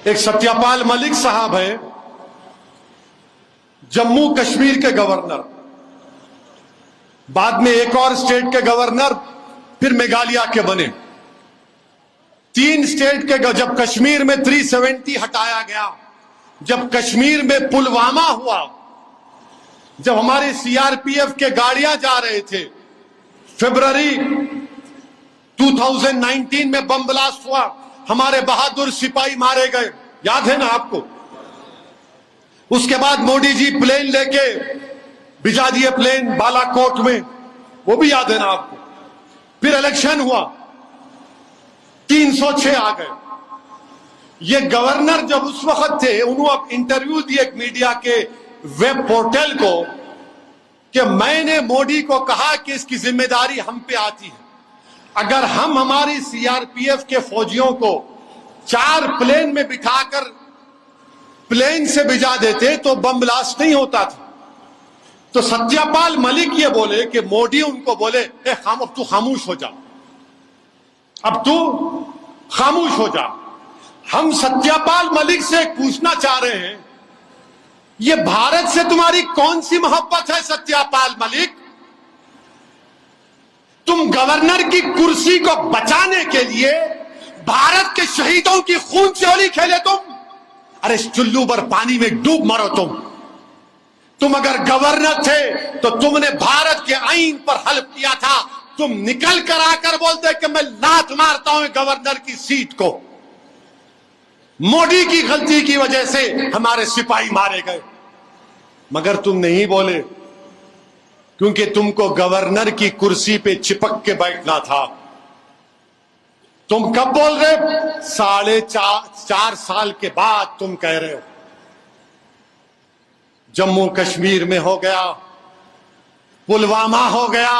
ایک ستیہ پال ملک صاحب ہے، جموں کشمیر کے گورنر، بعد میں ایک اور اسٹیٹ کے گورنر، پھر میگھالیہ کے بنے۔ 3 اسٹیٹ کے جب کشمیر میں 370 ہٹایا گیا، جب کشمیر میں پلوامہ ہوا، جب ہمارے سی آر پی ایف کے گاڑیاں جا رہے تھے، فروری 2019 میں بم بلاسٹ ہوا، ہمارے بہادر سپاہی مارے گئے، یاد ہے نا آپ کو؟ اس کے بعد مودی جی پلین لے کے بھجا دیے، پلین بالا کوٹ میں، وہ بھی یاد ہے نا آپ کو؟ پھر الیکشن ہوا، 306 آ گئے۔ یہ گورنر جب اس وقت تھے، انہوں نے انٹرویو دی ایک میڈیا کے ویب پورٹل کو کہ میں نے مودی کو کہا کہ اس کی ذمہ داری ہم پہ آتی ہے، اگر ہم ہماری سی آر پی ایف کے فوجیوں کو 4 پلین میں بٹھا کر پلین سے بھجا دیتے تو بم بلاسٹ نہیں ہوتا تھا۔ تو ستیہ پال ملک یہ بولے کہ مودی ان کو بولے اب تو خاموش ہو جا، اب تو خاموش ہو جا۔ ہم ستیہ پال ملک سے پوچھنا چاہ رہے ہیں، یہ بھارت سے تمہاری کون سی محبت ہے ستیہ پال ملک؟ تم گورنر کی کرسی کو بچانے کے لیے بھارت کے شہیدوں کی خون سے ہولی کھیلے تم؟ ارے چلو بھر پانی میں ڈوب مرو تم اگر گورنر تھے تو تم نے بھارت کے آئین پر حلف کیا تھا، تم نکل کر آ کر بولتے کہ میں لات مارتا ہوں گورنر کی سیٹ کو۔ مودی کی غلطی کی وجہ سے ہمارے سپاہی مارے گئے، مگر تم نہیں بولے کیونکہ تم کو گورنر کی کرسی پہ چپک کے بیٹھنا تھا۔ تم کب بول رہے؟ 4.5 سال کے بعد تم کہہ رہے ہو۔ جموں کشمیر میں ہو گیا، پلوامہ ہو گیا،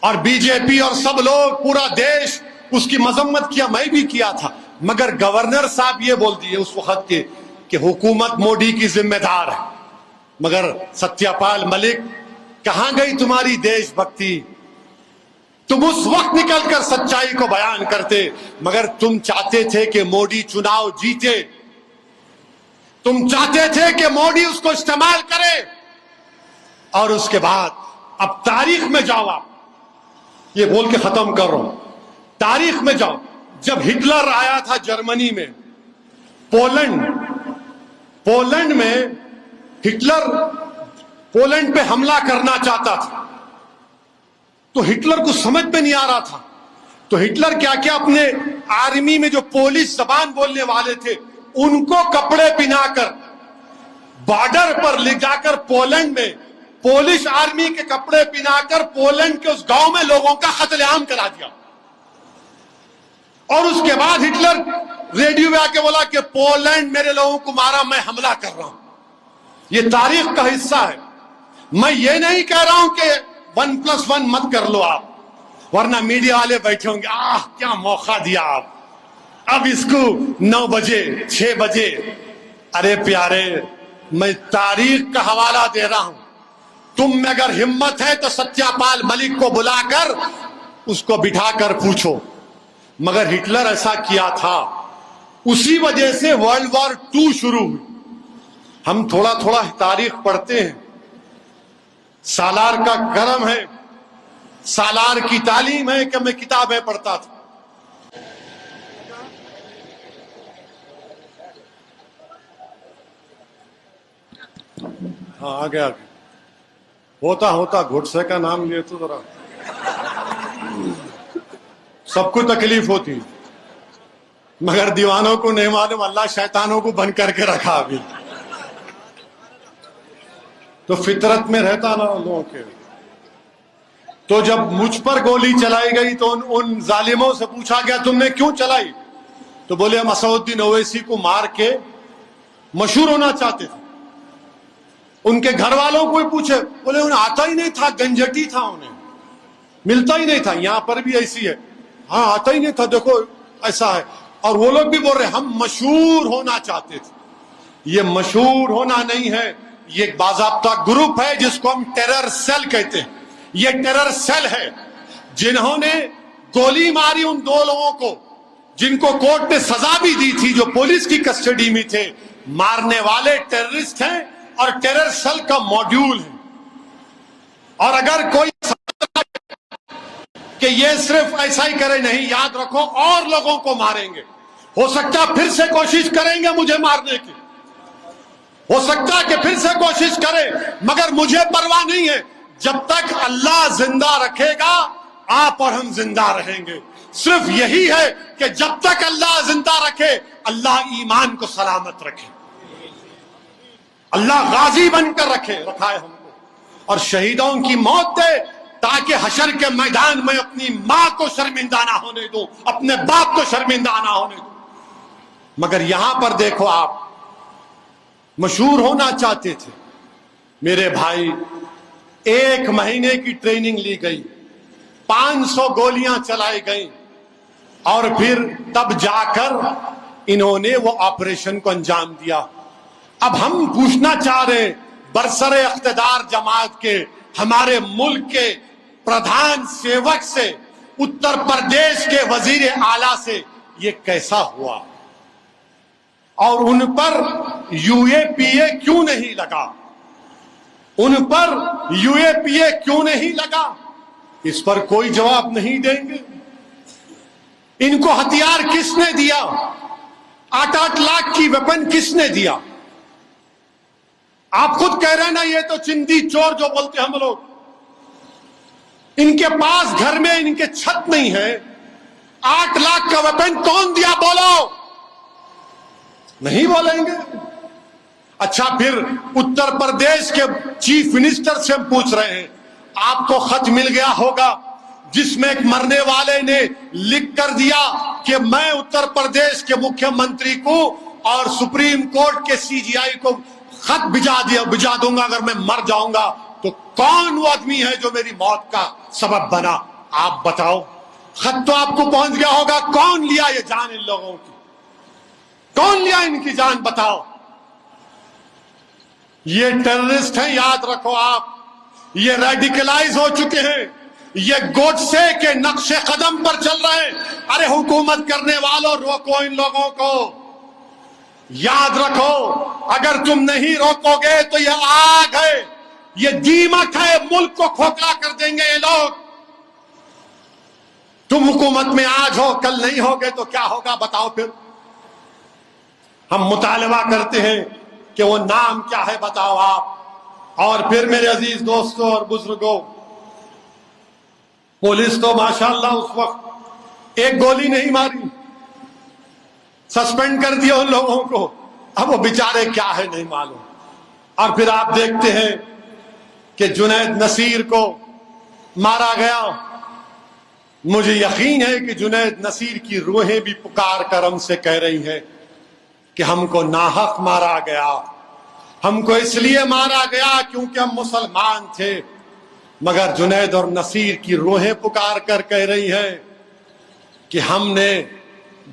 اور بی جے پی اور سب لوگ، پورا دیش اس کی مذمت کیا، میں بھی کیا تھا، مگر گورنر صاحب یہ بول دیے اس وقت کے کہ حکومت مودی کی ذمہ دار ہے۔ مگر ستیہ پال ملک، کہاں گئی تمہاری دیش بھکتی؟ تم اس وقت نکل کر سچائی کو بیان کرتے، مگر تم چاہتے تھے کہ مودی چناؤ جیتے، تم چاہتے تھے کہ مودی اس کو استعمال کرے، اور اس کے بعد اب تاریخ میں جاؤ۔ آپ یہ بول کے ختم کر رہا ہوں، تاریخ میں جاؤ۔ جب ہٹلر آیا تھا جرمنی میں، پولینڈ میں ہٹلر پولینڈ پہ حملہ کرنا چاہتا تھا، تو ہٹلر کو سمجھ میں نہیں آ رہا تھا، تو ہٹلر کیا کیا، اپنے آرمی میں جو پولش زبان بولنے والے تھے ان کو کپڑے پہنا کر بارڈر پر لے جا کر پولینڈ میں پولش آرمی کے کپڑے پہنا کر پولینڈ کے اس گاؤں میں لوگوں کا قتل عام کرا دیا۔ اور اس کے بعد ہٹلر ریڈیو میں آ کے بولا کہ پولینڈ میرے لوگوں کو مارا، میں حملہ کر رہا ہوں۔ یہ تاریخ کا حصہ ہے۔ میں یہ نہیں کہہ رہا ہوں کہ 1+1 مت کر لو آپ، ورنہ میڈیا والے بیٹھے ہوں گے، کیا موقع دیا آپ، اب اس کو 9 بجے 6 بجے۔ ارے پیارے، میں تاریخ کا حوالہ دے رہا ہوں، تم میں اگر ہمت ہے تو ستیہ پال ملک کو بلا کر اس کو بٹھا کر پوچھو۔ مگر ہٹلر ایسا کیا تھا، اسی وجہ سے ورلڈ وار 2 شروع ہوئی۔ ہم تھوڑا تھوڑا تاریخ پڑھتے ہیں، سالار کا کرم ہے، سالار کی تعلیم ہے کہ میں کتابیں پڑھتا تھا۔ ہاں آگے ہوتا گھٹسے کا نام لیے تو ذرا سب کو تکلیف ہوتی، مگر دیوانوں کو نہیں معلوم اللہ شیطانوں کو بند کر کے رکھا ابھی، تو فطرت میں رہتا نا لوگوں کے۔ تو جب مجھ پر گولی چلائی گئی تو ان ظالموں سے پوچھا گیا تم نے کیوں چلائی؟ تو بولے ہم اسد الدین اویسی کو مار کے مشہور ہونا چاہتے تھے۔ ان کے گھر والوں کو بھی پوچھے، بولے انہیں آتا ہی نہیں تھا، گنجٹی تھا، انہیں ملتا ہی نہیں تھا۔ یہاں پر بھی ایسی ہے، ہاں آتا ہی نہیں تھا، دیکھو ایسا ہے۔ اور وہ لوگ بھی بول رہے ہم مشہور ہونا چاہتے تھے۔ یہ مشہور ہونا نہیں ہے، یہ ایک باضابطہ گروپ ہے جس کو ہم ٹیرر سیل کہتے ہیں۔ یہ ٹیرر سیل ہے جنہوں نے گولی ماری ان 2 لوگوں کو جن کو کورٹ نے سزا بھی دی تھی، جو پولیس کی کسٹڈی میں تھے، مارنے والے ٹیررسٹ ہیں اور ٹیرر سیل کا موڈیول ہے. اور اگر کوئی کہ یہ صرف ایسا ہی کرے، نہیں، یاد رکھو اور لوگوں کو ماریں گے. ہو سکتا پھر سے کوشش کریں گے مجھے مارنے کی، ہو سکتا کہ پھر سے کوشش کرے، مگر مجھے پرواہ نہیں ہے. جب تک اللہ زندہ رکھے گا آپ اور ہم زندہ رہیں گے. صرف یہی ہے کہ جب تک اللہ زندہ رکھے اللہ ایمان کو سلامت رکھے، اللہ غازی بن کر رکھا ہے ہم کو، اور شہیدوں کی موت دے تاکہ حشر کے میدان میں اپنی ماں کو شرمندہ نہ ہونے دو، اپنے باپ کو شرمندہ نہ ہونے دو. مگر یہاں پر دیکھو، آپ مشہور ہونا چاہتے تھے میرے بھائی. 1 مہینے کی ٹریننگ لی گئی، 500 گولیاں چلائی گئیں، اور پھر تب جا کر انہوں نے وہ آپریشن کو انجام دیا. اب ہم پوچھنا چاہ رہے ہیں برسر اقتدار جماعت کے، ہمارے ملک کے پردھان سیوک سے، اتر پردیش کے وزیر اعلیٰ سے، یہ کیسا ہوا؟ اور ان پر یو اے پی اے کیوں نہیں لگا؟ ان پر یو اے پی اے کیوں نہیں لگا؟ اس پر کوئی جواب نہیں دیں گے. ان کو ہتھیار کس نے دیا؟ 8-8 لاکھ کی ویپن کس نے دیا؟ آپ خود کہہ رہے ہیں نا، یہ تو چندی چور جو بولتے ہم لوگ. ان کے پاس گھر میں ان کے چھت نہیں ہے. 8 لاکھ کا ویپن کون دیا؟ بولو. نہیں بولیں گے. اچھا، پھر اتر پردیش کے چیف منسٹر سے ہم پوچھ رہے ہیں، آپ کو خط مل گیا ہوگا جس میں ایک مرنے والے نے لکھ کر دیا کہ میں اتر پردیش کے مکھیہ منتری کو اور سپریم کورٹ کے سی جی آئی کو خط بھجا دوں گا اگر میں مر جاؤں گا. تو کون وہ آدمی ہے جو میری موت کا سبب بنا؟ آپ بتاؤ. خط تو آپ کو پہنچ گیا ہوگا. کون لیا یہ جان ان لوگوں کی؟ کون لیا ان کی جان؟ بتاؤ. یہ ٹیررسٹ ہیں، یاد رکھو آپ. یہ ریڈیکلائز ہو چکے ہیں، یہ گوڈسے کے نقش قدم پر چل رہے ہیں. ارے حکومت کرنے والوں، روکو ان لوگوں کو. یاد رکھو، اگر تم نہیں روکو گے تو یہ آگ ہے، یہ دیمک ہے، ملک کو کھوکھلا کر دیں گے یہ لوگ. تم حکومت میں آج ہو، کل نہیں ہوگے تو کیا ہوگا؟ بتاؤ. پھر ہم مطالبہ کرتے ہیں کہ وہ نام کیا ہے، بتاؤ آپ. اور پھر میرے عزیز دوستوں اور بزرگوں، پولیس تو ماشاءاللہ اس وقت ایک گولی نہیں ماری، سسپینڈ کر دیا ان لوگوں کو. اب وہ بیچارے کیا ہے نہیں معلوم. اور پھر آپ دیکھتے ہیں کہ جنید نصیر کو مارا گیا. مجھے یقین ہے کہ جنید نصیر کی روحیں بھی پکار کر ہم سے کہہ رہی ہیں کہ ہم کو ناحق مارا گیا، ہم کو اس لیے مارا گیا کیونکہ ہم مسلمان تھے. مگر جنید اور نصیر کی روحیں پکار کر کہہ رہی ہیں کہ ہم نے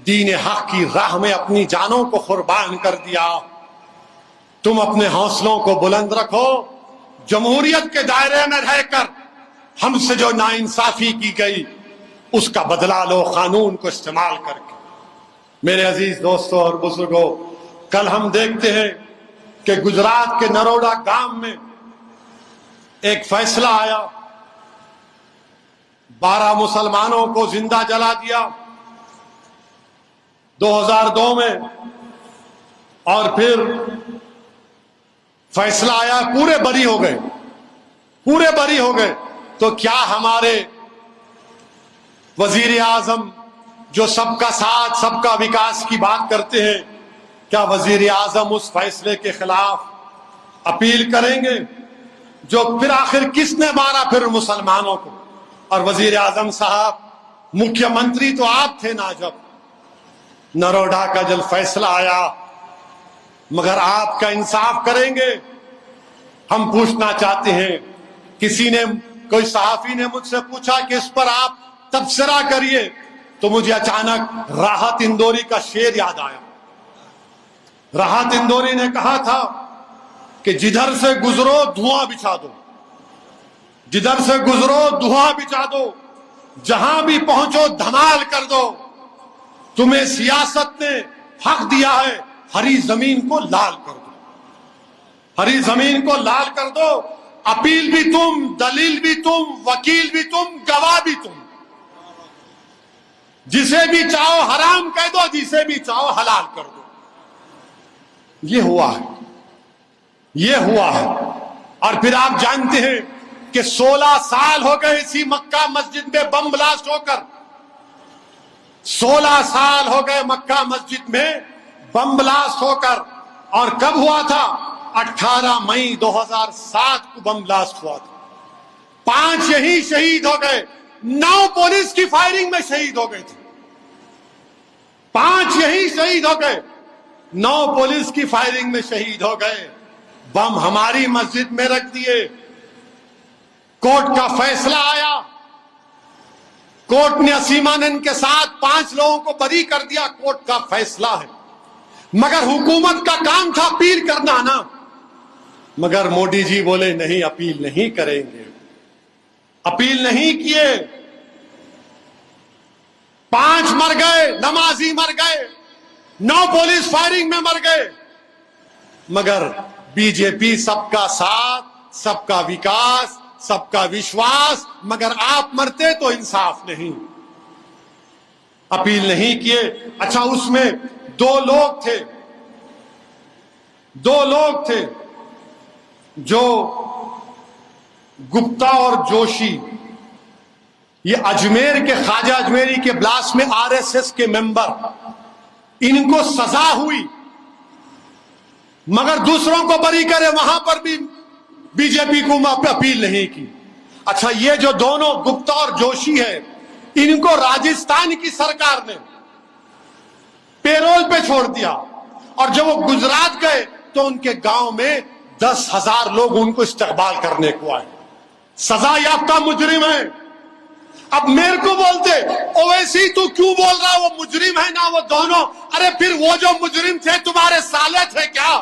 دین حق کی راہ میں اپنی جانوں کو قربان کر دیا. تم اپنے حوصلوں کو بلند رکھو. جمہوریت کے دائرے میں رہ کر ہم سے جو ناانصافی کی گئی اس کا بدلہ لو، قانون کو استعمال کر کے. میرے عزیز دوستوں اور بزرگوں، کل ہم دیکھتے ہیں کہ گجرات کے نروڈا گام میں ایک فیصلہ آیا، 12 مسلمانوں کو زندہ جلا دیا 2002 میں. اور پھر فیصلہ آیا پورے بری ہو گئے، پورے بری ہو گئے. تو کیا ہمارے وزیر اعظم جو سب کا ساتھ سب کا وکاس کی بات کرتے ہیں، کیا وزیر اعظم اس فیصلے کے خلاف اپیل کریں گے؟ جو پھر آخر کس نے مارا پھر مسلمانوں کو؟ اور وزیر اعظم صاحب، مکھیہ منتری تو آپ تھے نا جب نروڈا کا جب فیصلہ آیا، مگر آپ کا انصاف کریں گے؟ ہم پوچھنا چاہتے ہیں. کوئی صحافی نے مجھ سے پوچھا کہ اس پر آپ تبصرہ کریے، تو مجھے اچانک راحت اندوری کا شعر یاد آیا. راحت اندوری نے کہا تھا کہ جدھر سے گزرو دھواں بچھا دو، جدھر سے گزرو دھواں بچھا دو، جہاں بھی پہنچو دھمال کر دو. تمہیں سیاست نے حق دیا ہے، ہری زمین کو لال کر دو، ہری زمین کو لال کر دو، اپیل بھی تم، دلیل بھی تم، وکیل بھی تم، گواہ بھی تم، جسے بھی چاہو حرام کہہ دو، جسے بھی چاہو حلال کر دو۔ یہ ہوا ہے، یہ ہوا ہے۔ اور پھر آپ جانتے ہیں کہ 16 سال ہو گئے اسی مکہ مسجد میں بم بلاسٹ ہو کر، 16 سال ہو گئے مکہ مسجد میں بم بلاسٹ ہو کر۔ اور کب ہوا تھا؟ 18 مئی 2007 کو بم بلاسٹ ہوا تھا۔ 5 یہی شہید ہو گئے، 9 پولیس کی فائرنگ میں شہید ہو گئے تھے۔ 5 یہی شہید ہو گئے، 9 پولیس کی فائرنگ میں شہید ہو گئے۔ بم ہماری مسجد میں رکھ دیے۔ کورٹ کا فیصلہ آیا، کورٹ نے اسیم آنند کے ساتھ 5 لوگوں کو بری کر دیا۔ کورٹ کا فیصلہ ہے، مگر حکومت کا کام تھا اپیل کرنا نا۔ مگر مودی جی بولے نہیں، اپیل نہیں کریں گے، اپیل نہیں کیے۔ 5 مر گئے، نمازی مر گئے، 9 پولیس فائرنگ میں مر گئے، مگر بی جے پی سب کا ساتھ، سب کا وکاس، سب کا وشواس، مگر آپ مرتے تو انصاف نہیں، اپیل نہیں کیے۔ اچھا، اس میں 2 لوگ تھے جو گپتا اور جوشی، یہ اجمیر کے خواجہ اجمیری کے بلاس میں RSS کے ممبر، ان کو سزا ہوئی مگر دوسروں کو بری کرے، وہاں پر بھی بی جے پی کو اپیل نہیں کی۔ اچھا، یہ جو دونوں گپتا اور جوشی ہے، ان کو راجستھان کی سرکار نے پیرول پہ چھوڑ دیا، اور جب وہ گجرات گئے تو ان کے گاؤں میں 10,000 لوگ ان کو استقبال کرنے کو آئے۔ سزا یافتہ مجرم ہے۔ اب میرے کو بولتے اویسی تو کیوں بول رہا، وہ مجرم ہے نا وہ دونوں؟ ارے پھر وہ جو مجرم تھے تمہارے سالے تھے کیا؟